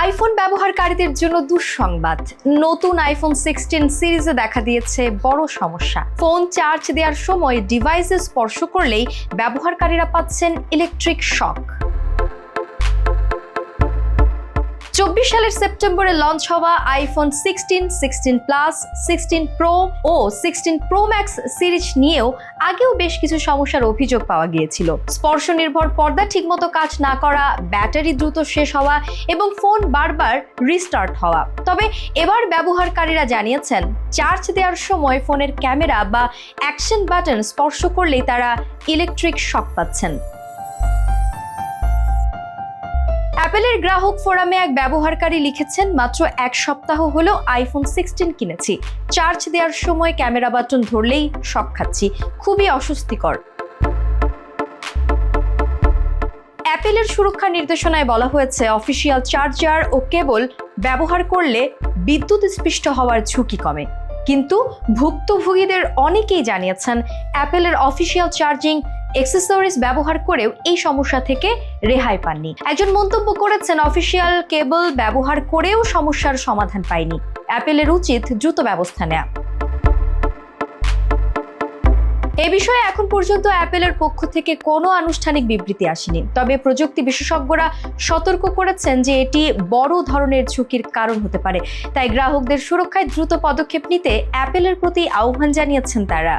IPhone ব্যবহারকারীদের জন্য দুঃসংবাদ। নতুন আইফোন 16 সিরিজে দেখা দিয়েছে বড় সমস্যা। ফোন চার্জ দেওয়ার সময় ডিভাইসে স্পর্শ করলেই ব্যবহারকারীরা পাচ্ছেন ইলেকট্রিক শক। 24 সালের সেপ্টেম্বরে লঞ্চ হওয়া আইফোন 16, 16 প্লাস, 16 প্রো ও 16 প্রো ম্যাক্স সিরিজ নিয়েও আগেও বেশ কিছু সমস্যার অভিযোগ পাওয়া গিয়েছিল। স্পর্শ নির্ভর পর্দা ঠিকমতো কাজ না করা, ব্যাটারি দ্রুত শেষ হওয়া এবং ফোন বারবার রিস্টার্ট হওয়া। তবে এবার ব্যবহারকারীরা জানিয়েছেন, চার্জ দেওয়ার সময় ফোনের ক্যামেরা বা অ্যাকশন বাটন স্পর্শ করলেই তারা ইলেকট্রিক শক পাচ্ছেন। অ্যাপেলের গ্রাহক ফোরামে এক ব্যবহারকারী লিখেছেন, মাত্র 1 সপ্তাহ হলো আইফোন 16 কিনেছি, চার্জ দেওয়ার সময় ক্যামেরা বাটন ধরলেই শক খাচ্ছি, খুবই অস্বস্তিকর। অ্যাপেলের সুরক্ষা নির্দেশনায় বলা হয়েছে, অফিসিয়াল চার্জার ও কেবল ব্যবহার করলে বিদ্যুৎ স্পৃষ্ট হওয়ার ঝুঁকি কমে। কিন্তু ভুক্তভোগীদের অনেকেই জানিয়েছেন, অ্যাপেলের অফিসিয়াল চার্জিং অ্যাক্সেসরিজ ব্যবহার করেও এই সমস্যা থেকে রেহাই পাননি। একজন মন্তব্য করেছেন, অফিসিয়াল কেবল ব্যবহার করেও সমস্যার সমাধান পায়নি, অ্যাপেলের উচিত দ্রুত ব্যবস্থা নেওয়া। এ বিষয়ে এখন পর্যন্ত অ্যাপেলের পক্ষ থেকে কোনো আনুষ্ঠানিক বিবৃতি আসেনি। তবে প্রযুক্তি বিশেষজ্ঞরা সতর্ক করেছেন যে এটি বড় ধরনের ঝুঁকির কারণ হতে পারে। তাই গ্রাহকদের সুরক্ষায় দ্রুত পদক্ষেপ নিতে অ্যাপেলের প্রতি আহ্বান জানিয়েছেন তারা।